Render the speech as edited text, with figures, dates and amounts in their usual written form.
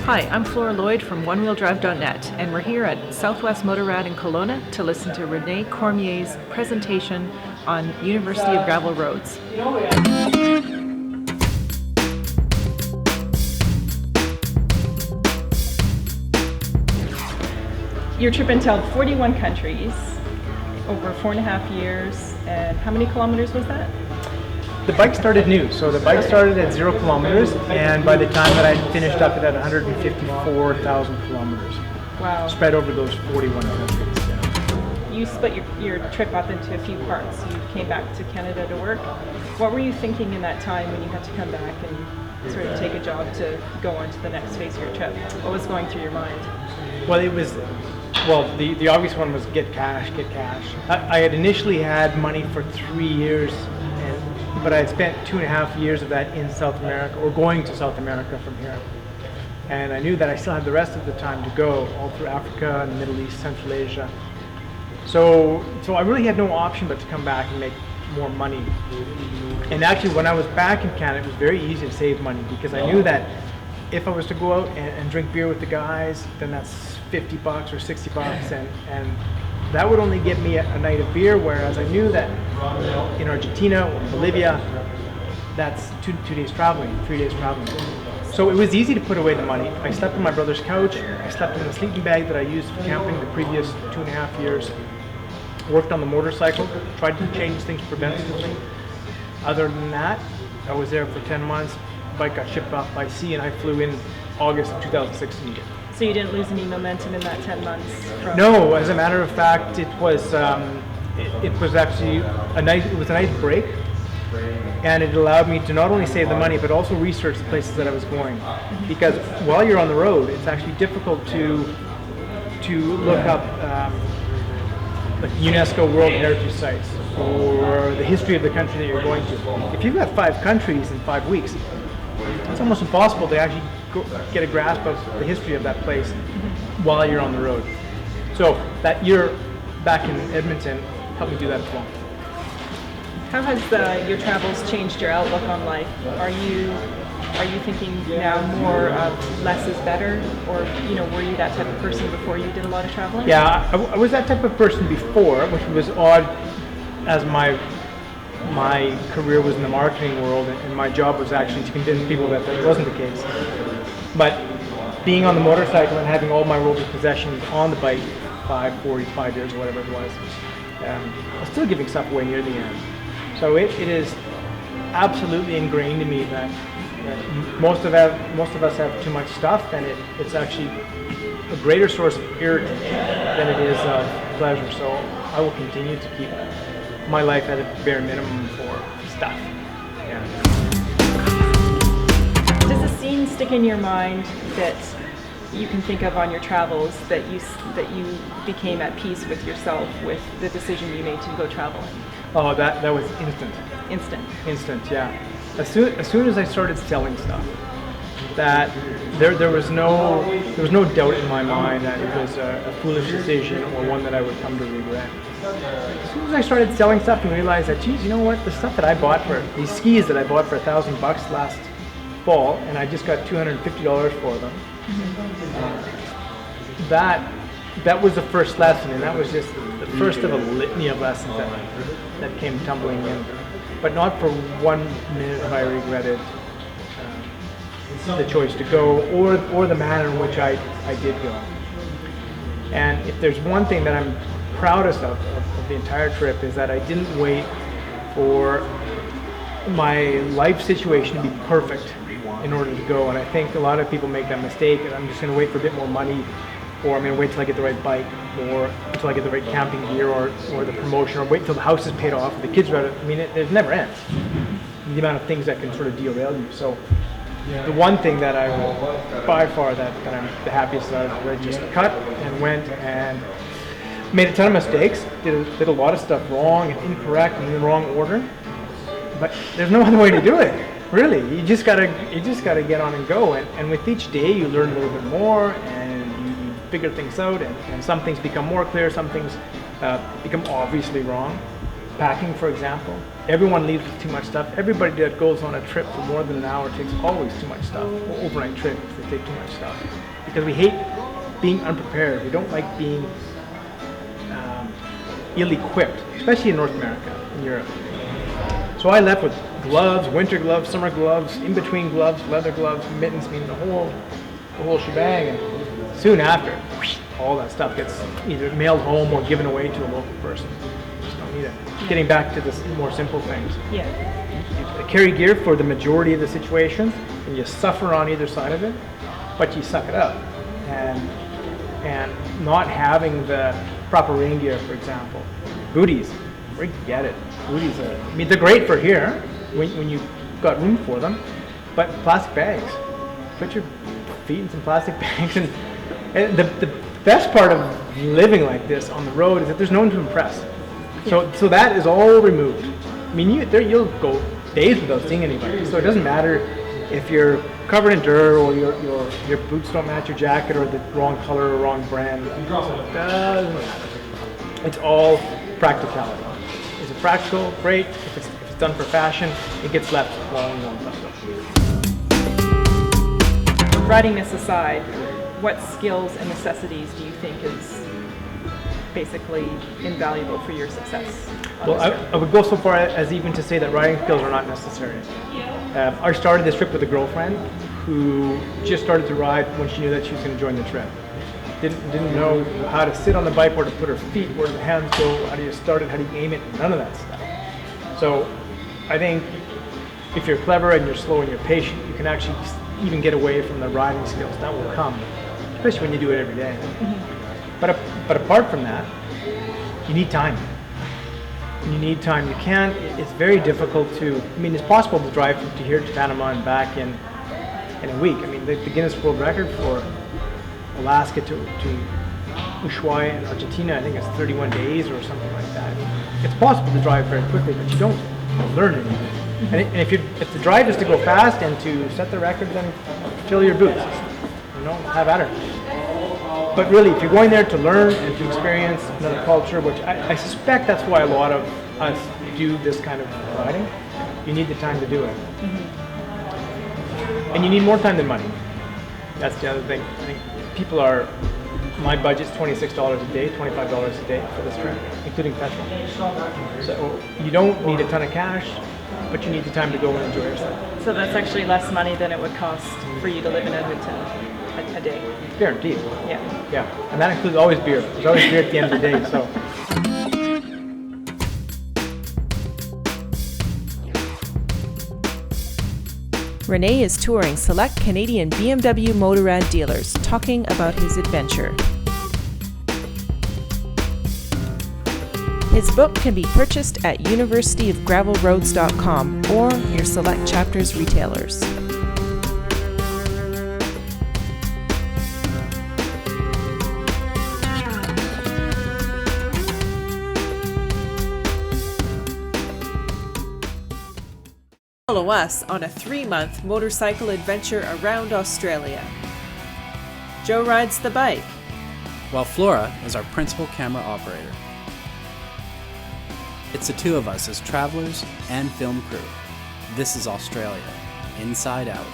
Hi, I'm Flora Lloyd from Onewheeldrive.net, and we're here at Southwest Motorrad in Kelowna to listen to Rene Cormier's presentation on University of Gravel Roads. Your trip entailed 41 countries over 4.5 years, and how many kilometers was that? The bike started new, so the bike started at 0 kilometers, and by the time that I finished up, it had 154,000 kilometers. Wow. Spread over those 41 countries. Yeah. You split your trip up into a few parts. You came back to Canada to work. What were you thinking in that time when you had to come back and sort of take a job to go on to the next phase of your trip? What was going through your mind? Well, the obvious one was get cash. I had initially had money for 3 years, but I had spent 2.5 years of that in South America, or going to South America from here. And I knew that I still had the rest of the time to go, all through Africa and the Middle East, Central Asia. So I really had no option but to come back and make more money. And actually, when I was back in Canada, it was very easy to save money, because I knew that if I was to go out and drink beer with the guys, then that's $50 or $60, and that would only get me a night of beer, whereas I knew that in Argentina or Bolivia, that's two days traveling, 3 days traveling. So it was easy to put away the money. I slept on my brother's couch. I slept in a sleeping bag that I used for camping the previous 2.5 years. Worked on the motorcycle, tried to change things preventatively. Other than that, I was there for 10 months. Bike got shipped off by sea, and I flew in August of 2016. So you didn't lose any momentum in that 10 months? No, as a matter of fact, it was actually a nice break, and it allowed me to not only save the money but also research the places that I was going. Because while you're on the road, it's actually difficult to look up like UNESCO World Heritage Sites or the history of the country that you're going to. If you've got 5 countries in 5 weeks, it's almost impossible to actually get a grasp of the history of that place while you're on the road. So that year back in Edmonton helped me do that as well. How has your travels changed your outlook on life? Are you thinking now more of less is better, or were you that type of person before you did a lot of traveling? Yeah, I was that type of person before, which was odd, as my career was in the marketing world, and my job was actually to convince people that wasn't the case. But being on the motorcycle and having all my worldly possessions on the bike, 45 years or whatever it was, I was still giving stuff away near the end. So it is absolutely ingrained in me that most of us have too much stuff, and it's actually a greater source of irritation than it is of pleasure. So I will continue to keep my life at a bare minimum for stuff. Yeah. Does a scene stick in your mind that you can think of on your travels that you became at peace with yourself with the decision you made to go traveling? Oh, that was instant. Instant, yeah. As soon as I started selling stuff, that there was no doubt in my mind that it was a foolish decision or one that I would come to regret. As soon as I started selling stuff and realized that, geez, you know what, the stuff that I bought these skis that I bought for $1,000 last fall, and I just got $250 for them. That was the first lesson, and that was just the first of a litany of lessons that came tumbling in. But not for 1 minute have I regretted the choice to go, or the manner in which I did go. And if there's one thing that I'm proudest of the entire trip, is that I didn't wait for my life situation to be perfect in order to go. And I think a lot of people make that mistake, and I'm just going to wait for a bit more money, or I'm going to wait till I get the right bike, or until I get the right camping gear, or the promotion, or wait until the house is paid off, or the kids are out. I mean, it never ends. The amount of things that can sort of derail you. So the one thing that I will, by far, that I'm the happiest of, I just cut and went and made a ton of mistakes, did a lot of stuff wrong and incorrect and in the wrong order. But there's no other way to do it. Really, you just gotta get on and go. And with each day, you learn a little bit more, and you figure things out. And some things become more clear. Some things become obviously wrong. packing, for example. Everyone leaves with too much stuff. Everybody that goes on a trip for more than an hour takes always too much stuff. Or overnight trips, they take too much stuff. Because we hate being unprepared. We don't like being ill-equipped, especially in North America, in Europe. So I left with gloves, winter gloves, summer gloves, in-between gloves, leather gloves, mittens, meaning the whole shebang. And soon after, whoosh, all that stuff gets either mailed home or given away to a local person. Just don't need it. Getting back to the more simple things. Yeah. You carry gear for the majority of the situations, and you suffer on either side of it, but you suck it up. And not having the proper rain gear, for example. Booties, forget it. Booties are, I mean, they're great for here when you've got room for them, but plastic bags. Put your feet in some plastic bags. And the best part of living like this on the road is that there's no one to impress. So that is all removed. I mean, you'll go days without seeing anybody. So it doesn't matter if you're covered in dirt or your boots don't match your jacket or the wrong color or wrong brand. It doesn't matter. It's all practicality. Is it practical? Great. If it's done for fashion, it gets left long. Riding this aside, what skills and necessities do you think is basically invaluable for your success? Well, I would go so far as even to say that riding skills are not necessary. I started this trip with a girlfriend who just started to ride when she knew that she was going to join the trip. Didn't know how to sit on the bike, where to put her feet, where the hands go, how do you start it, how do you aim it, none of that stuff. So I think if you're clever and you're slow and you're patient, you can actually even get away from the riding skills. That will come, especially when you do it every day. Mm-hmm. But apart from that, you need time. You need time. You can't, it's very difficult to, I mean, it's possible to drive to here to Panama and back in a week. I mean, the Guinness World Record for Alaska to Ushuaia in Argentina, I think it's 31 days or something like that. It's possible to drive very quickly, but you don't learn anything. Mm-hmm. And if the drive is to go fast and to set the record, then fill your boots. You know, have at her. But really, if you're going there to learn and to experience another culture, which I suspect that's why a lot of us do this kind of riding, you need the time to do it. Mm-hmm. And you need more time than money. That's the other thing. I think people are, my budget's $26 a day, $25 a day for this trip, including petrol. So you don't need a ton of cash, but you need the time to go and enjoy yourself. So that's actually less money than it would cost for you to live in Edmonton a day. Guaranteed. Yeah. Yeah, and that includes always beer. There's always beer at the end of the day, so. Rene is touring select Canadian BMW Motorrad dealers, talking about his adventure. His book can be purchased at universityofgravelroads.com or your select chapters retailers. Follow us on a 3-month motorcycle adventure around Australia. Joe rides the bike, while Flora is our principal camera operator. It's the two of us as travelers and film crew. This is Australia, inside out.